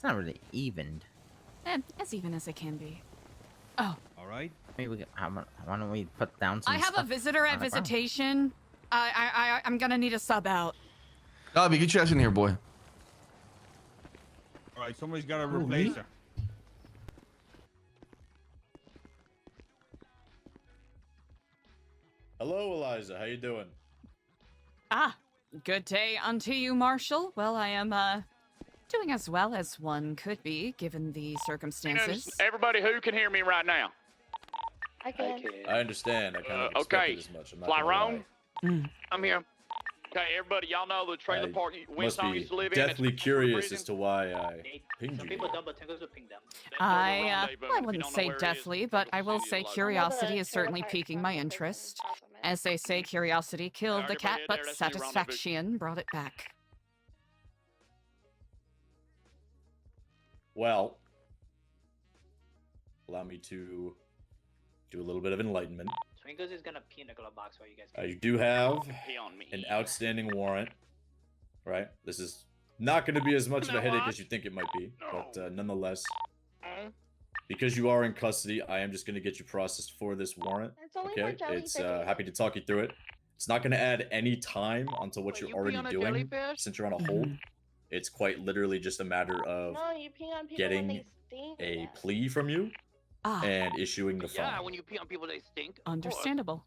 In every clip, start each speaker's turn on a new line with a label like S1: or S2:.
S1: It's not really evened.
S2: As even as it can be. Oh.
S3: All right.
S1: Maybe why don't we put down some
S2: I have a visitor at visitation. I'm gonna need a sub out.
S4: Bobby, get your ass in here, boy.
S3: All right, somebody's got to replace her.
S5: Hello, Eliza. How you doing?
S2: Ah, good day unto you, Marshal. Well, I am, doing as well as one could be, given the circumstances.
S6: Everybody who can hear me right now?
S7: I can.
S5: I understand. I kind of
S6: okay.
S5: expected as much. I'm not
S6: Flyrone?
S5: gonna
S6: I'm here. Okay, everybody, y'all know the trailer park Winston used to live in.
S5: Deathly curious as to why I pinged
S8: Some
S5: you.
S8: people don't, but Tinko's will ping them.
S2: I wouldn't say deathly, but I will say curiosity is certainly piquing my interest. As they say, curiosity killed the cat, but satisfaction brought it back.
S5: Well, allow me to do a little bit of enlightenment.
S8: Twinko's is gonna pee in the glove box while you guys.
S5: You do have an outstanding warrant, right? This is not going to be as much of a headache as you think it might be, but nonetheless, because you are in custody, I am just going to get you processed for this warrant. Okay, it's happy to talk you through it. It's not going to add any time onto what you're already doing since you're on a hold. It's quite literally just a matter of getting a plea from you and issuing the fine.
S6: Yeah, when you pee on people, they stink.
S2: Understandable.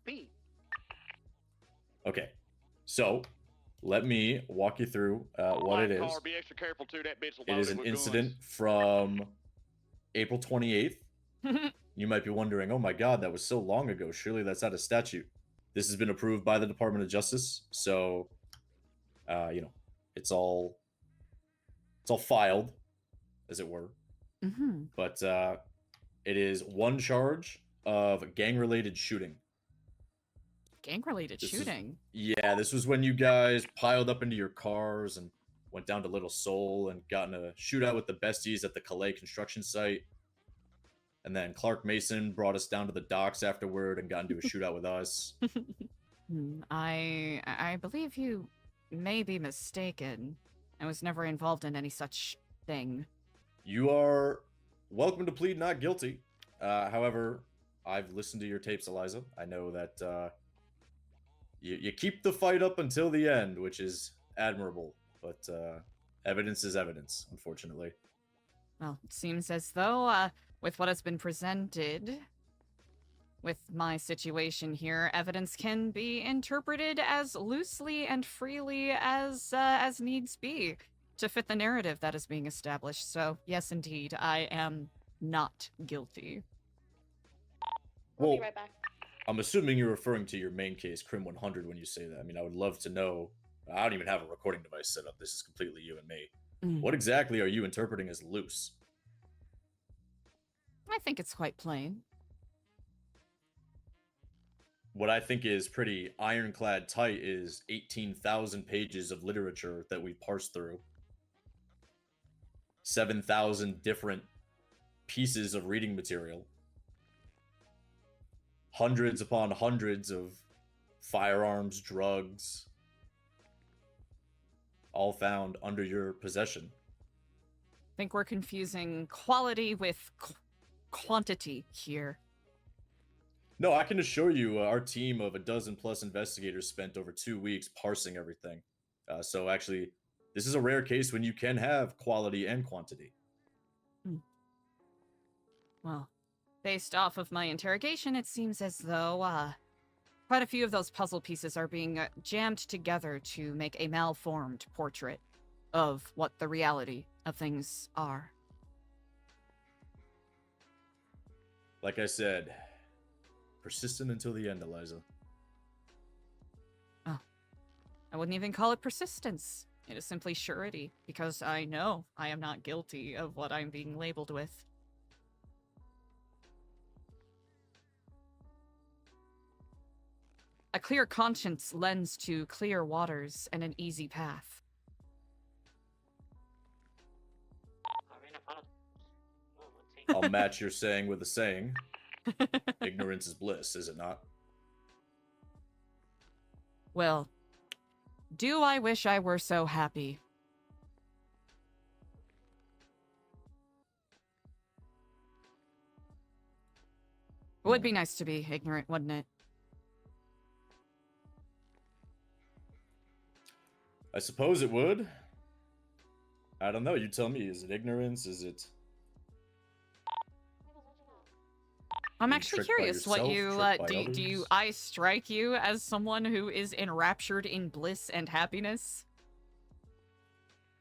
S5: Okay, so let me walk you through what it is.
S6: Be extra careful too. That bitch
S5: It is an incident from April 28th. You might be wondering, oh my god, that was so long ago. Surely that's out of statute. This has been approved by the Department of Justice, so you know, it's all filed, as it were. But it is one charge of gang-related shooting.
S2: Gang-related shooting?
S5: This was when you guys piled up into your cars and went down to Little Seoul and got in a shootout with the besties at the Calais construction site. And then Clark Mason brought us down to the docks afterward and got into a shootout with us.
S2: I believe you may be mistaken. I was never involved in any such thing.
S5: You are welcome to plead not guilty. However, I've listened to your tapes, Eliza. I know that you keep the fight up until the end, which is admirable. But evidence is evidence, unfortunately.
S2: Well, it seems as though, with what has been presented, with my situation here, evidence can be interpreted as loosely and freely as needs be to fit the narrative that is being established. So, yes, indeed, I am not guilty.
S7: We'll be right back.
S5: I'm assuming you're referring to your main case, Crim 100, when you say that. I mean, I would love to know. I don't even have a recording device set up. This is completely you and me. What exactly are you interpreting as loose?
S2: I think it's quite plain.
S5: What I think is pretty ironclad tight is 18,000 pages of literature that we parsed through. 7,000 different pieces of reading material. Hundreds upon hundreds of firearms, drugs, all found under your possession.
S2: I think we're confusing quality with quantity here.
S5: No, I can assure you our team of a dozen plus investigators spent over 2 weeks parsing everything. So actually, this is a rare case when you can have quality and quantity.
S2: Well, based off of my interrogation, it seems as though quite a few of those puzzle pieces are being jammed together to make a malformed portrait of what the reality of things are.
S5: Like I said, persistent until the end, Eliza.
S2: Oh, I wouldn't even call it persistence. It is simply surety, because I know I am not guilty of what I'm being labeled with. A clear conscience lends to clear waters and an easy path.
S5: I'll match your saying with a saying. Ignorance is bliss, is it not?
S2: Well, do I wish I were so happy? It would be nice to be ignorant, wouldn't it?
S5: I suppose it would. I don't know. You tell me. Is it ignorance? Is it?
S2: I'm
S5: Being
S2: actually
S5: tricked by
S2: curious what
S5: yourself,
S2: you
S5: tricked by
S2: do. Do
S5: others?
S2: I strike you as someone who is enraptured in bliss and happiness?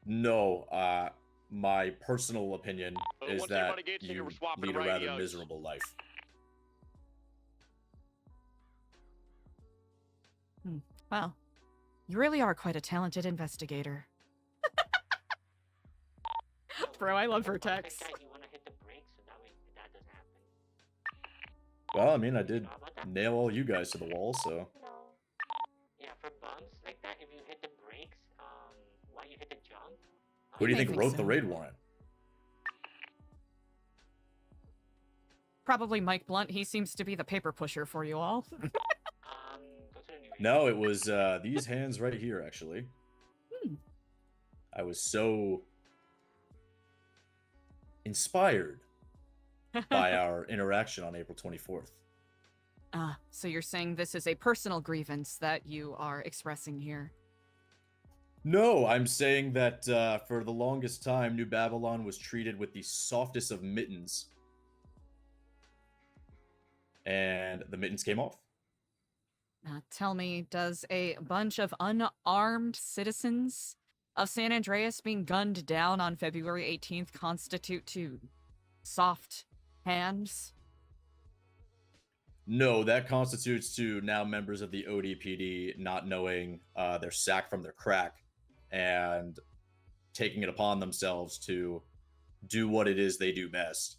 S5: No. My personal opinion is
S6: Once
S5: that
S6: everybody gets here,
S5: you
S6: we're swapping
S5: lead a rather
S6: radios.
S5: miserable life.
S2: Well, you really are quite a talented investigator. Bro, I love her text.
S8: You wanna hit the brakes so that way that doesn't happen.
S5: Well, I mean, I did nail all you guys to the wall, so.
S7: No.
S8: Yeah, for bumps like that, if you hit the brakes, why you hit the jump?
S5: Who do you
S2: may
S5: think
S2: think
S5: wrote
S2: so.
S5: the raid warrant?
S2: Probably Mike Blunt. He seems to be the paper pusher for you all.
S8: Go to the new
S5: No, it was these hands right here, actually. I was so inspired by our interaction on April 24th.
S2: Ah, so you're saying this is a personal grievance that you are expressing here.
S5: No, I'm saying that for the longest time, New Babylon was treated with the softest of mittens. And the mittens came off.
S2: Tell me, does a bunch of unarmed citizens of San Andreas being gunned down on February 18th constitute to soft hands?
S5: No, that constitutes to now members of the ODPD not knowing their sack from their crack and taking it upon themselves to do what it is they do best.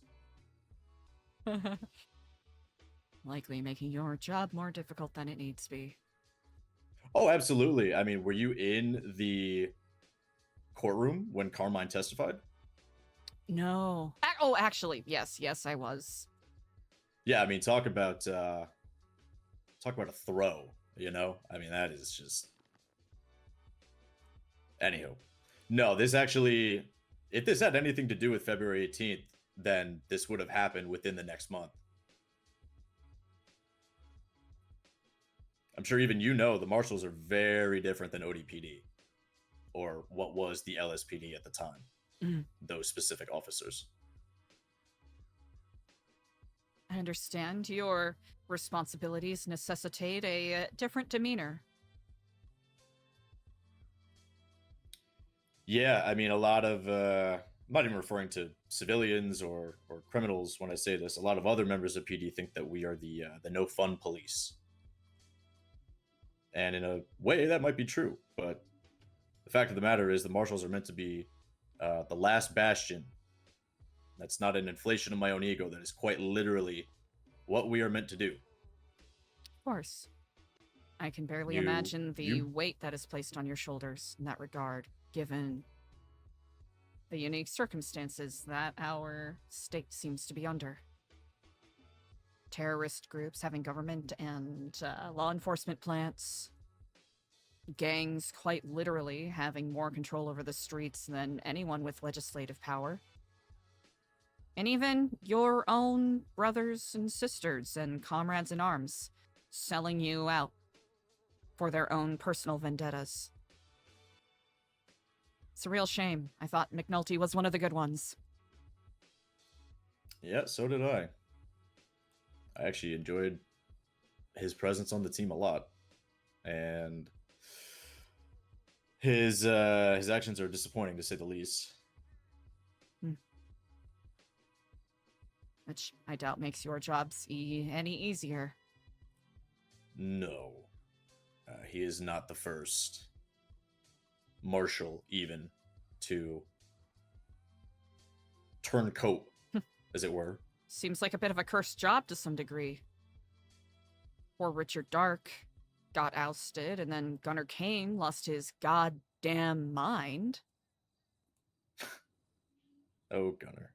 S2: Likely making your job more difficult than it needs to be.
S5: Oh, absolutely. I mean, were you in the courtroom when Carmine testified?
S2: No. Oh, actually, yes, I was.
S5: Yeah, I mean, talk about a throw, you know? I mean, that is just... Anywho. No, this actually... If this had anything to do with February 18th, then this would have happened within the next month. I'm sure even you know the Marshals are very different than ODPD. Or what was the LSPD at the time. Those specific officers.
S2: I understand your responsibilities necessitate a different demeanor.
S5: Yeah, I mean, a lot of... I'm not even referring to civilians or criminals when I say this. A lot of other members of PD think that we are the no-fun police. And in a way, that might be true. But the fact of the matter is the Marshals are meant to be the last bastion. That's not an inflation of my own ego. That is quite literally what we are meant to do.
S2: Of course. I can barely
S5: You-
S2: imagine the
S5: you-
S2: weight that is placed on your shoulders in that regard, given the unique circumstances that our state seems to be under. Terrorist groups having government and law enforcement plants. Gangs quite literally having more control over the streets than anyone with legislative power. And even your own brothers and sisters and comrades in arms selling you out for their own personal vendettas. It's a real shame. I thought McNulty was one of the good ones.
S5: Yeah, so did I. I actually enjoyed his presence on the team a lot. And his actions are disappointing, to say the least.
S2: Which I doubt makes your jobs any easier.
S5: No. He is not the first Marshal, even, to turn coat, as it were.
S2: Seems like a bit of a cursed job to some degree. Poor Richard Dark got ousted, and then Gunnar Kane lost his goddamn mind.
S5: Oh, Gunnar.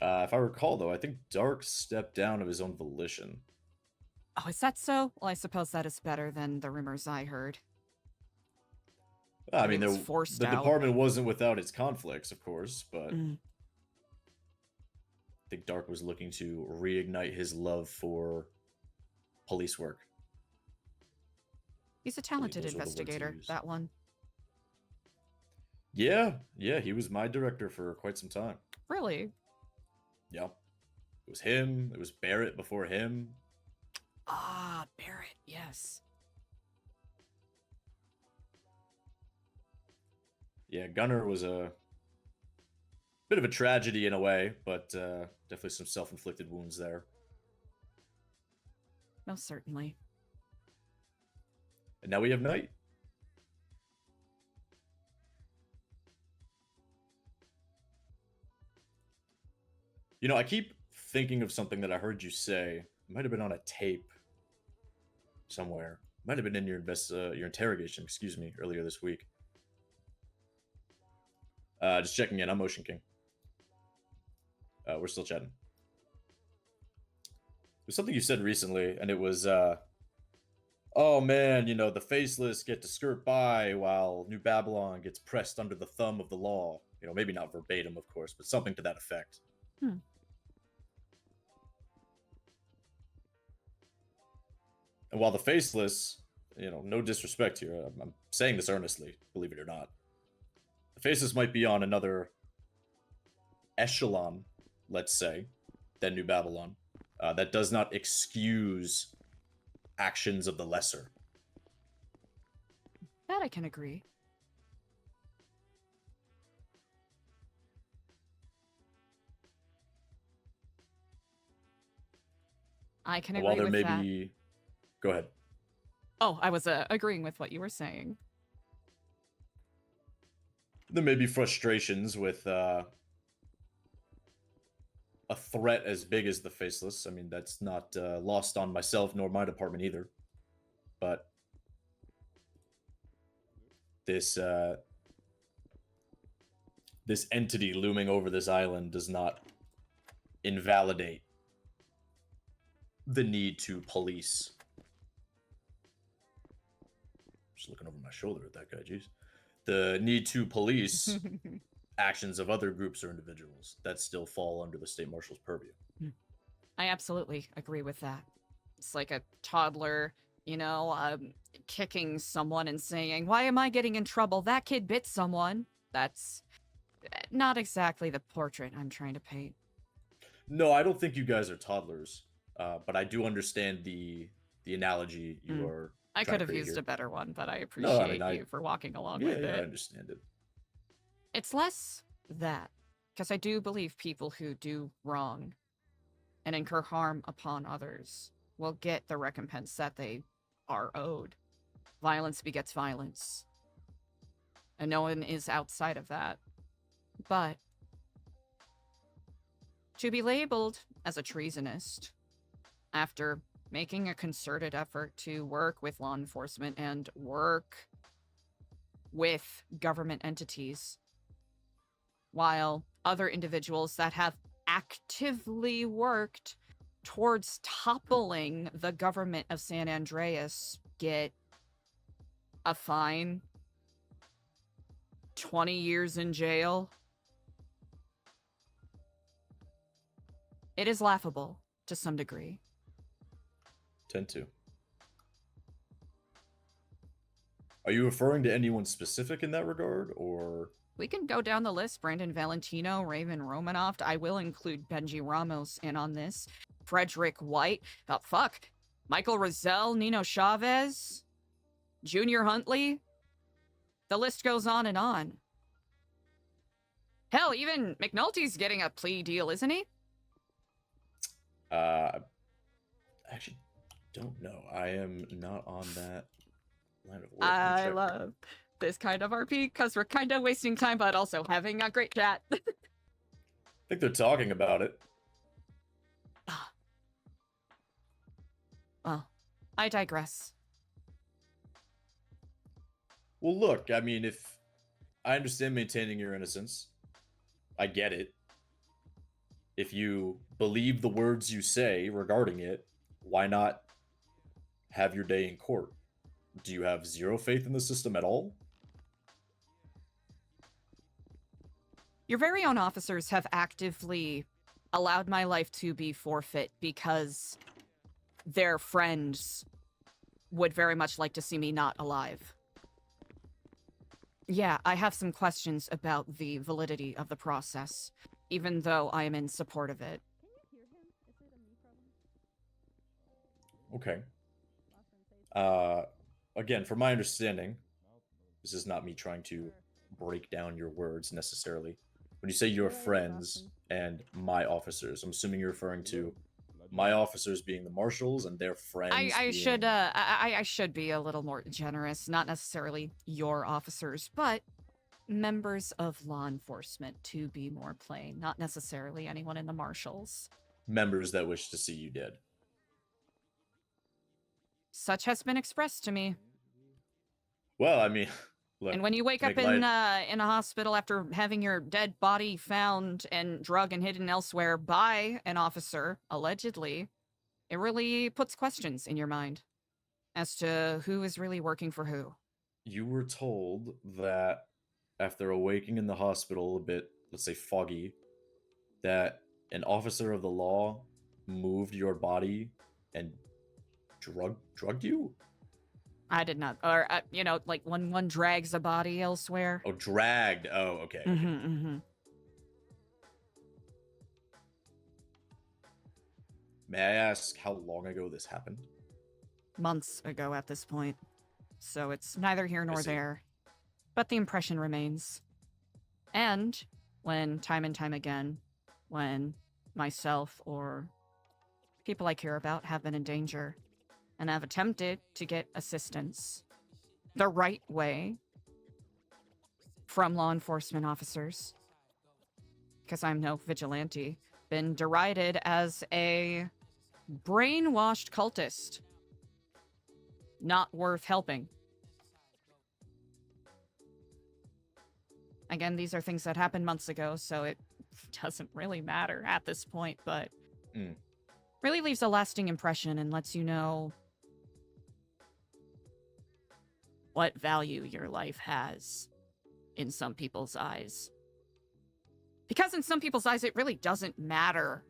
S5: If I recall, though, I think Dark stepped down of his own volition.
S2: Oh, is that so? Well, I suppose that is better than the rumors I heard.
S5: I mean,
S2: He was
S5: the
S2: forced out.
S5: department wasn't without its conflicts, of course, but think Dark was looking to reignite his love for police work.
S2: He's a talented
S5: those were the words he
S2: investigator,
S5: used.
S2: that one.
S5: Yeah, he was my director for quite some time.
S2: Really?
S5: Yeah. It was him, it was Barrett before him.
S2: Ah, Barrett, yes.
S5: Yeah, Gunner was a bit of a tragedy in a way, but definitely some self-inflicted wounds there.
S2: Most certainly.
S5: And now we have Knight. You know, I keep thinking of something that I heard you say. It might have been on a tape somewhere. It might have been in your interrogation, excuse me, earlier this week. Just checking in. I'm Motion King. We're still chatting. There's something you said recently, and it was, oh man, you know, the faceless get to skirt by while New Babylon gets pressed under the thumb of the law. You know, maybe not verbatim, of course, but something to that effect. And while the faceless, you know, no disrespect here, I'm saying this earnestly, believe it or not. The faceless might be on another echelon, let's say, than New Babylon. That does not excuse actions of the lesser.
S2: That I can agree. I can agree
S5: While there
S2: with
S5: may
S2: that.
S5: be... Go ahead.
S2: Oh, I was agreeing with what you were saying.
S5: There may be frustrations with a threat as big as the faceless. I mean, that's not lost on myself nor my department either. But this this entity looming over this island does not invalidate the need to police. Just looking over my shoulder at that guy, jeez. The need to police actions of other groups or individuals that still fall under the state marshal's purview.
S2: I absolutely agree with that. It's like a toddler, you know, kicking someone and saying, "Why am I getting in trouble? That kid bit someone." That's not exactly the portrait I'm trying to paint.
S5: No, I don't think you guys are toddlers, but I do understand the analogy you are.
S2: I
S5: trying
S2: could
S5: to
S2: have
S5: create
S2: used
S5: here.
S2: a better one, but I
S5: No,
S2: appreciate
S5: I mean,
S2: you for walking along
S5: Yeah,
S2: with
S5: yeah, I
S2: it.
S5: understand it.
S2: It's less that, because I do believe people who do wrong and incur harm upon others will get the recompense that they are owed. Violence begets violence. And no one is outside of that. But to be labeled as a treasonist after making a concerted effort to work with law enforcement and work with government entities, while other individuals that have actively worked towards toppling the government of San Andreas get a fine, 20 years in jail. It is laughable to some degree.
S5: Tend to. Are you referring to anyone specific in that regard, or?
S2: We can go down the list. Brandon Valentino, Raven Romanoff. I will include Benji Ramos in on this. Frederick White. Oh, fuck. Michael Rozelle, Nino Chavez, Junior Huntley. The list goes on and on. Hell, even McNulty's getting a plea deal, isn't he?
S5: Actually don't know. I am not on that line of work.
S2: I love this kind of RP because we're kind of wasting time, but also having a great chat.
S5: I think they're talking about it.
S2: Well, I digress.
S5: Well, look, I mean, if I understand maintaining your innocence, I get it. If you believe the words you say regarding it, why not have your day in court? Do you have zero faith in the system at all?
S2: Your very own officers have actively allowed my life to be forfeit because their friends would very much like to see me not alive. Yeah, I have some questions about the validity of the process, even though I am in support of it.
S5: Okay. Again, from my understanding, this is not me trying to break down your words necessarily. When you say your friends and my officers, I'm assuming you're referring to my officers being the marshals and their friends.
S2: I should be a little more generous, not necessarily your officers, but members of law enforcement, to be more plain, not necessarily anyone in the marshals.
S5: Members that wish to see you dead.
S2: Such has been expressed to me.
S5: Well, I mean, look,
S2: And when you wake up in a hospital after having your dead body found and drug and hidden elsewhere by an officer, allegedly, it really puts questions in your mind as to who is really working for who.
S5: You were told that after awaking in the hospital a bit, let's say foggy, that an officer of the law moved your body and drugged you?
S2: I did not. Or, you know, like when one drags a body elsewhere.
S5: Oh, dragged. Oh, okay. May I ask how long ago this happened?
S2: Months ago at this point. So it's neither here nor there. But the impression remains. And when time and time again, when myself or people I care about have been in danger and have attempted to get assistance the right way from law enforcement officers, because I'm no vigilante, been derided as a brainwashed cultist. Not worth helping. Again, these are things that happened months ago, so it doesn't really matter at this point, but really leaves a lasting impression and lets you know what value your life has in some people's eyes. Because in some people's eyes, it really doesn't matter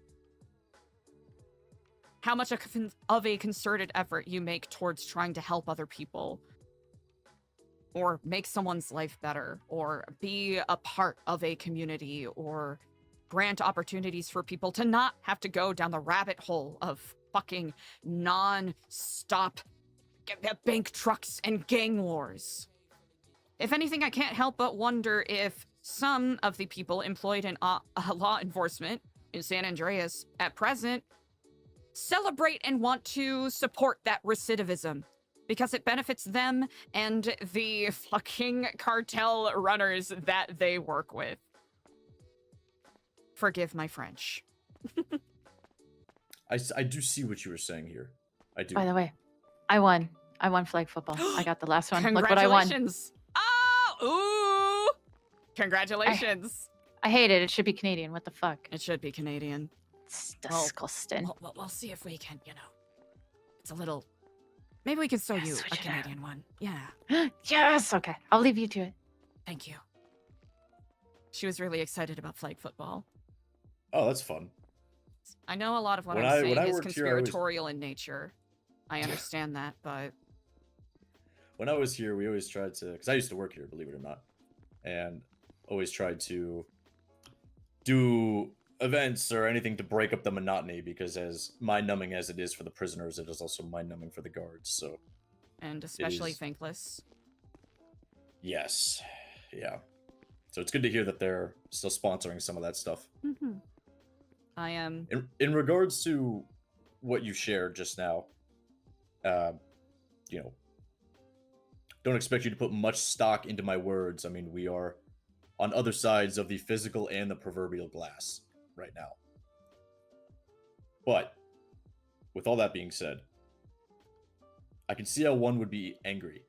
S2: how much of a concerted effort you make towards trying to help other people, or make someone's life better, or be a part of a community, or grant opportunities for people to not have to go down the rabbit hole of fucking non-stop bank trucks and gang wars. If anything, I can't help but wonder if some of the people employed in law enforcement in San Andreas at present celebrate and want to support that recidivism because it benefits them and the fucking cartel runners that they work with. Forgive my French.
S5: I do see what you were saying here. I do.
S9: By the way, I won. I won flag football. I got the last one. Look what I won.
S2: Congratulations. Oh, ooh. Congratulations.
S9: I hate it. It should be Canadian. What the fuck?
S2: It should be Canadian.
S9: It's disgusting.
S2: We'll see if we can, you know. It's a little... Maybe we can sew you
S9: switch
S2: a
S9: it
S2: Canadian one. Yeah.
S9: Yes! Okay. I'll leave you to it.
S2: Thank you. She was really excited about flag football.
S5: Oh, that's fun.
S2: I know a lot of what
S5: When
S2: I'm
S5: I
S2: saying is
S5: worked here, I was-
S2: conspiratorial in nature. I understand that, but...
S5: When I was here, we always tried to... Because I used to work here, believe it or not. And always tried to do events or anything to break up the monotony, because as mind-numbing as it is for the prisoners, it is also mind-numbing for the guards, so...
S2: And especially
S5: is-
S2: thankless.
S5: Yes. Yeah. So it's good to hear that they're still sponsoring some of that stuff.
S2: Mm-hmm. I am...
S5: In regards to what you shared just now, you know, don't expect you to put much stock into my words. I mean, we are on other sides of the physical and the proverbial glass right now. But with all that being said, I can see how one would be angry,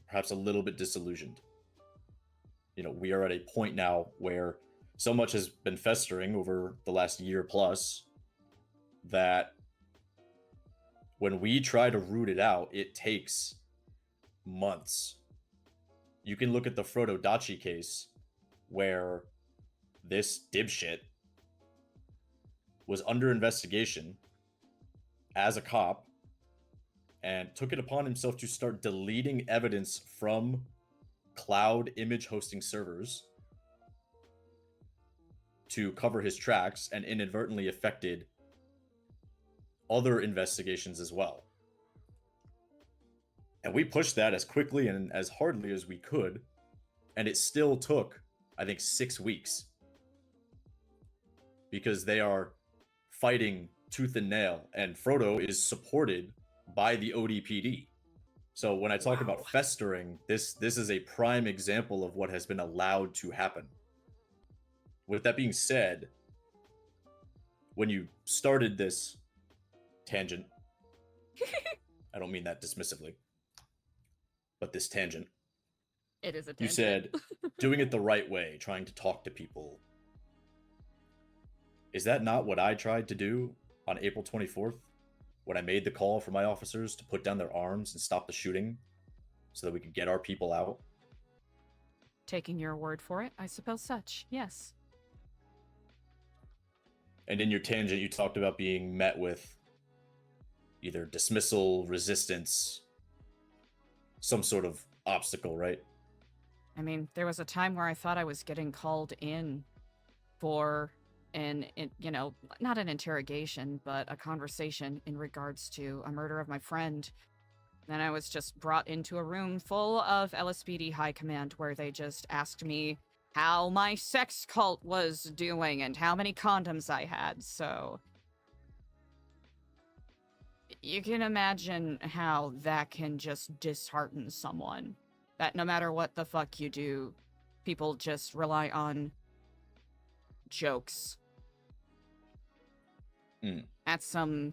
S5: perhaps a little bit disillusioned. You know, we are at a point now where so much has been festering over the last year plus that when we try to root it out, it takes months. You can look at the Frodo Dachi case where this dipshit was under investigation as a cop and took it upon himself to start deleting evidence from cloud image hosting servers to cover his tracks, and inadvertently affected other investigations as well. And we pushed that as quickly and as hardly as we could, and it still took, I think, 6 weeks. Because they are fighting tooth and nail, and Frodo is supported by the ODPD. So when I talk about festering, this is a prime example of what has been allowed to happen. With that being said, when you started this tangent, I don't mean that dismissively, but this tangent,
S2: It is a tangent.
S5: you said doing it the right way, trying to talk to people. Is that not what I tried to do on April 24th? When I made the call for my officers to put down their arms and stop the shooting so that we could get our people out?
S2: Taking your word for it, I suppose such, yes.
S5: And in your tangent, you talked about being met with either dismissal, resistance, some sort of obstacle, right?
S2: I mean, there was a time where I thought I was getting called in for not an interrogation, but a conversation in regards to a murder of my friend. Then I was just brought into a room full of LSPD high command where they just asked me how my sex cult was doing and how many condoms I had, so you can imagine how that can just dishearten someone. That no matter what the fuck you do, people just rely on jokes. At some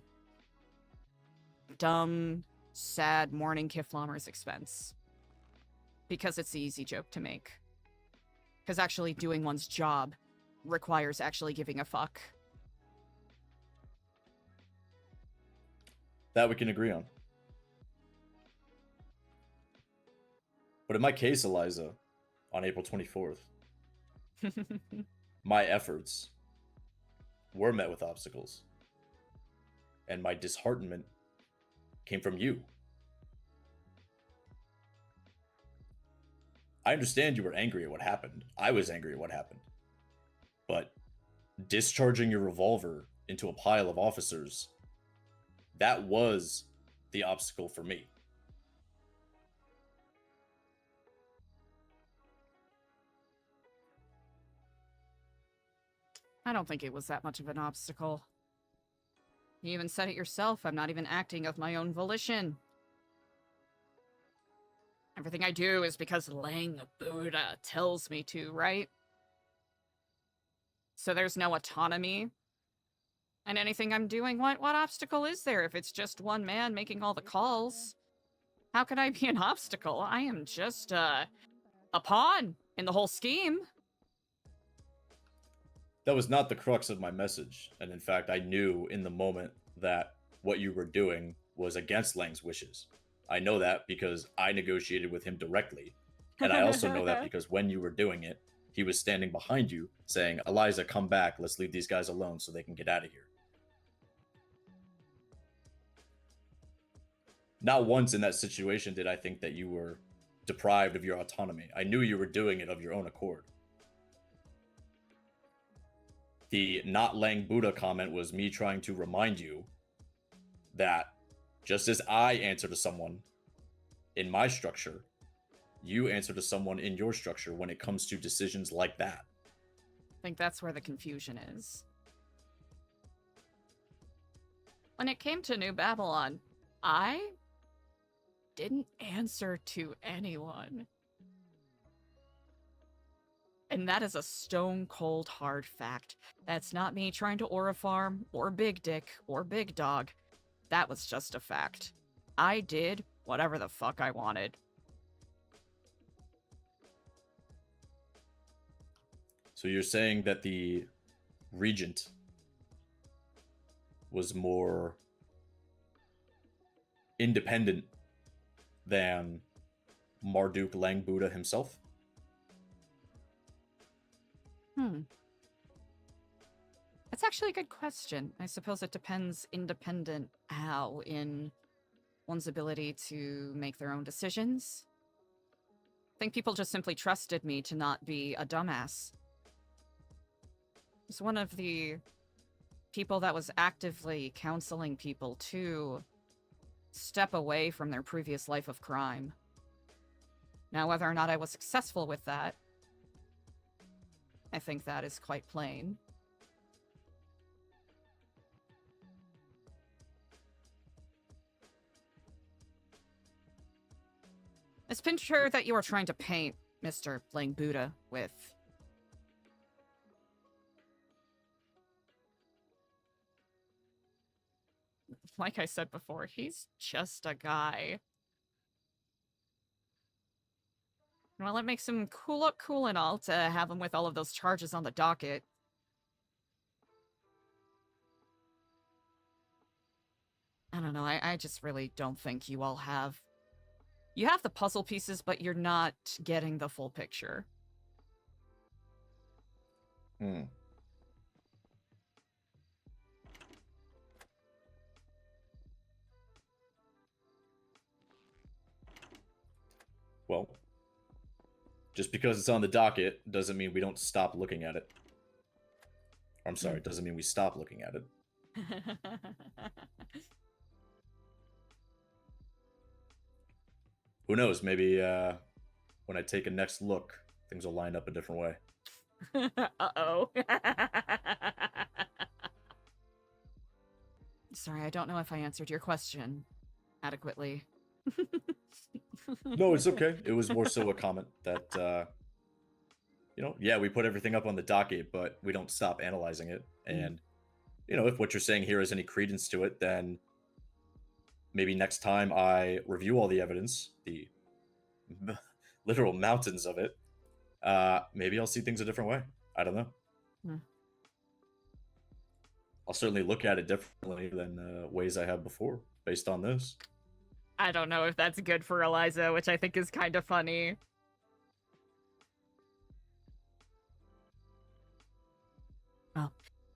S2: dumb, sad morning Kiflamer's expense. Because it's the easy joke to make. Because actually doing one's job requires actually giving a fuck.
S5: That we can agree on. But in my case, Eliza, on April 24th, my efforts were met with obstacles. And my disheartenment came from you. I understand you were angry at what happened. I was angry at what happened. But discharging your revolver into a pile of officers, that was the obstacle for me.
S2: I don't think it was that much of an obstacle. You even said it yourself, I'm not even acting of my own volition. Everything I do is because Lang Buddha tells me to, right? So there's no autonomy. And anything I'm doing, what obstacle is there if it's just one man making all the calls? How could I be an obstacle? I am just, a pawn in the whole scheme.
S5: That was not the crux of my message. And in fact, I knew in the moment that what you were doing was against Lang's wishes. I know that because I negotiated with him directly. And I also know that because when you were doing it, he was standing behind you saying, Eliza, come back. Let's leave these guys alone so they can get out of here. Not once in that situation did I think that you were deprived of your autonomy. I knew you were doing it of your own accord. The not Lang Buddha comment was me trying to remind you that just as I answer to someone in my structure, you answer to someone in your structure when it comes to decisions like that.
S2: I think that's where the confusion is. When it came to New Babylon, I didn't answer to anyone. And that is a stone cold hard fact. That's not me trying to aura farm, or big dick, or big dog. That was just a fact. I did whatever the fuck I wanted.
S5: So you're saying that the regent was more independent than Marduk Lang Buddha himself?
S2: That's actually a good question. I suppose it depends independent how in one's ability to make their own decisions. I think people just simply trusted me to not be a dumbass. It's one of the people that was actively counseling people to step away from their previous life of crime. Now, whether or not I was successful with that, I think that is quite plain. This picture that you are trying to paint, Mr. Playing Buddha, with... Like I said before, he's just a guy. Well, it makes him look cool and all to have him with all of those charges on the docket. I don't know, I just really don't think you all have... You have the puzzle pieces, but you're not getting the full picture.
S5: Well, just because it's on the docket doesn't mean we don't stop looking at it. I'm sorry, doesn't mean we stop looking at it. Who knows, maybe when I take a next look, things will line up a different way.
S2: Uh-oh. Sorry, I don't know if I answered your question adequately.
S5: No, it's okay. It was more so a comment that, you know, yeah, we put everything up on the docket, but we don't stop analyzing it. And, you know, if what you're saying here has any credence to it, then maybe next time I review all the evidence, the literal mountains of it, maybe I'll see things a different way. I don't know. I'll certainly look at it differently than ways I have before, based on this.
S2: I don't know if that's good for Eliza, which I think is kind of funny. Well,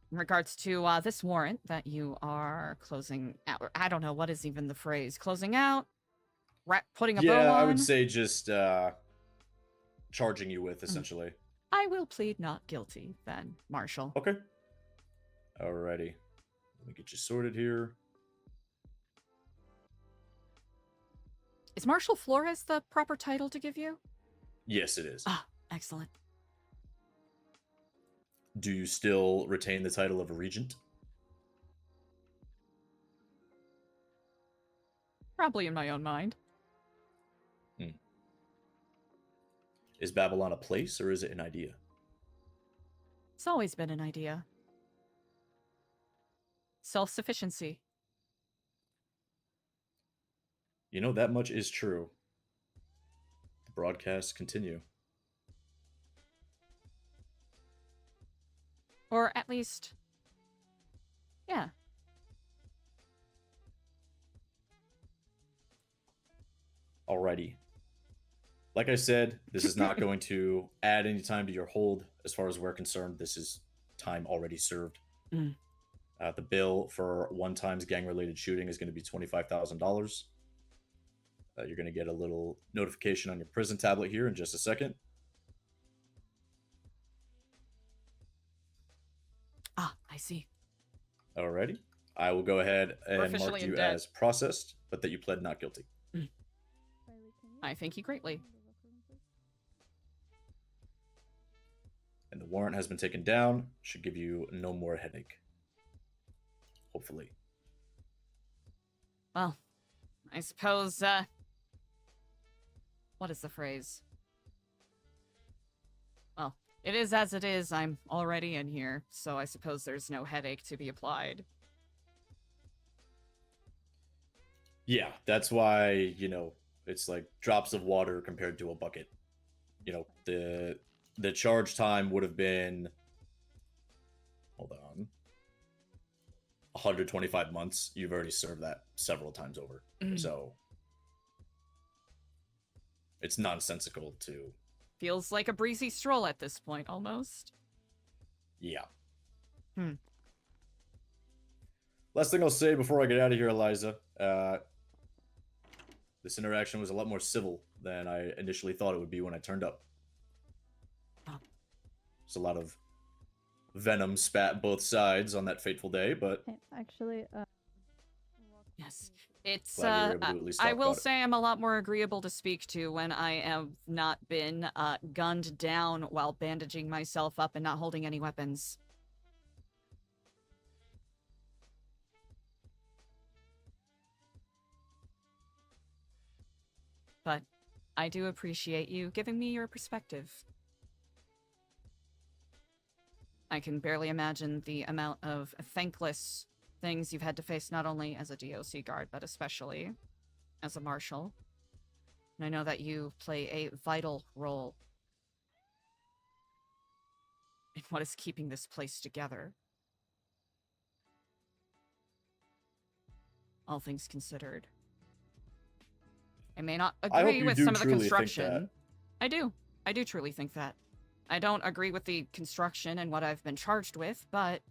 S2: in regards to this warrant that you are closing out, I don't know, what is even the phrase? Closing out? Putting a bow on?
S5: Yeah, I would say just charging you with, essentially.
S2: I will plead not guilty, then, Marshal.
S5: Okay. Alrighty. Let me get you sorted here.
S2: Is Marshal Flores the proper title to give you?
S5: Yes, it is.
S2: Ah, excellent.
S5: Do you still retain the title of a regent?
S2: Probably in my own mind.
S5: Is Babylon a place, or is it an idea?
S2: It's always been an idea. Self-sufficiency.
S5: You know, that much is true. The broadcasts continue.
S2: Or at least... yeah.
S5: Alrighty. Like I said, this is not going to add any time to your hold. As far as we're concerned, this is time already served. The bill for one times gang-related shooting is going to be $25,000. You're going to get a little notification on your prison tablet here in just a second.
S2: Ah, I see.
S5: Alrighty. I will go ahead and mark you as processed, but that you pled not guilty.
S2: I thank you greatly.
S5: And the warrant has been taken down. Should give you no more headache. Hopefully.
S2: Well, I suppose, what is the phrase? Well, it is as it is. I'm already in here, so I suppose there's no headache to be applied.
S5: Yeah, that's why, you know, it's like drops of water compared to a bucket. You know, the charge time would have been, hold on, 125 months. You've already served that several times over. So it's nonsensical to...
S2: Feels like a breezy stroll at this point, almost.
S5: Yeah. Last thing I'll say before I get out of here, Eliza. This interaction was a lot more civil than I initially thought it would be when I turned up. There's a lot of venom spat both sides on that fateful day, but
S10: Actually,
S2: Yes. It's,
S5: glad we were able to at least
S2: I
S5: talk
S2: will
S5: about it.
S2: say I'm a lot more agreeable to speak to when I have not been, gunned down while bandaging myself up and not holding any weapons. But I do appreciate you giving me your perspective. I can barely imagine the amount of thankless things you've had to face not only as a DOC guard, but especially as a marshal. And I know that you play a vital role in what is keeping this place together. All things considered. I may not
S5: I hope
S2: agree
S5: you
S2: with
S5: do
S2: some of the
S5: truly think
S2: construction.
S5: that.
S2: I do. I do truly think that. I don't agree with the construction and what I've been charged with, but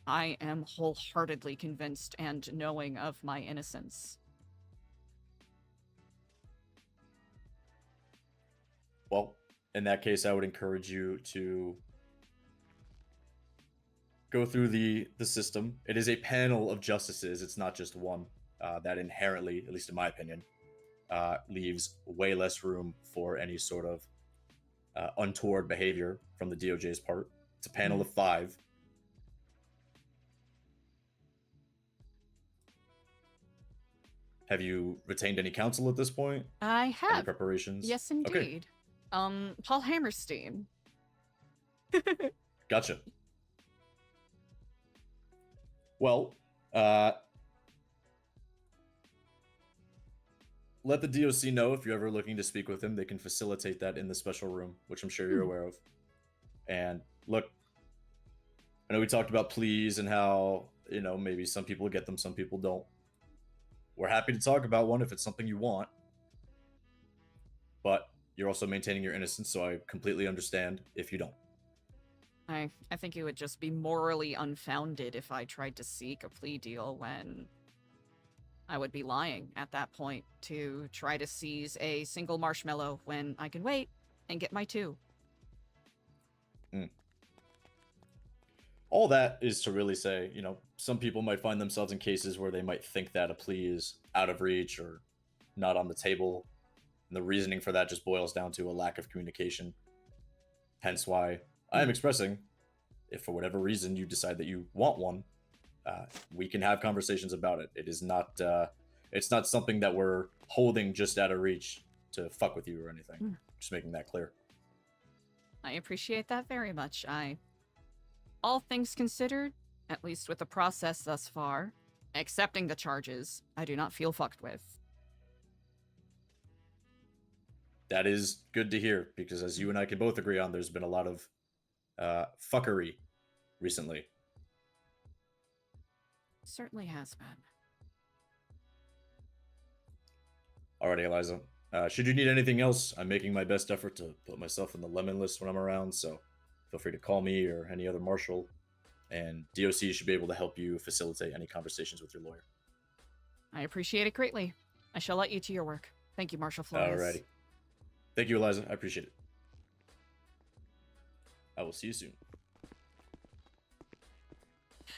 S2: I am wholeheartedly convinced and knowing of my innocence.
S5: Well, in that case, I would encourage you to go through the system. It is a panel of justices. It's not just one. That inherently, at least in my opinion, leaves way less room for any sort of untoward behavior from the DOJ's part. It's a panel of 5. Have you retained any counsel at this point?
S2: I
S5: Any
S2: have.
S5: preparations?
S2: Yes,
S5: Okay,
S2: indeed. Paul Hammerstein.
S5: gotcha. Well, let the DOC know if you're ever looking to speak with him. They can facilitate that in the special room, which I'm sure you're aware of. And look, I know we talked about pleas and how, you know, maybe some people get them, some people don't. We're happy to talk about one if it's something you want. But you're also maintaining your innocence, so I completely understand if you don't.
S2: I think it would just be morally unfounded if I tried to seek a plea deal when I would be lying at that point to try to seize a single marshmallow when I can wait and get my 2.
S5: All that is to really say, you know, some people might find themselves in cases where they might think that a plea is out of reach or not on the table. And the reasoning for that just boils down to a lack of communication. Hence why I am expressing, if for whatever reason you decide that you want one, we can have conversations about it. It is not, it's not something that we're holding just out of reach to fuck with you or anything. Just making that clear.
S2: I appreciate that very much. All things considered, at least with the process thus far, accepting the charges, I do not feel fucked with.
S5: That is good to hear, because as you and I can both agree on, there's been a lot of fuckery recently.
S2: Certainly has been.
S5: Alrighty, Eliza. Should you need anything else, I'm making my best effort to put myself in the lemon list when I'm around, so feel free to call me or any other marshal, and DOC should be able to help you facilitate any conversations with your lawyer.
S2: I appreciate it greatly. I shall let you to your work. Thank you, Marshal Flores.
S5: Alrighty. Thank you, Eliza. I appreciate it. I will see you soon.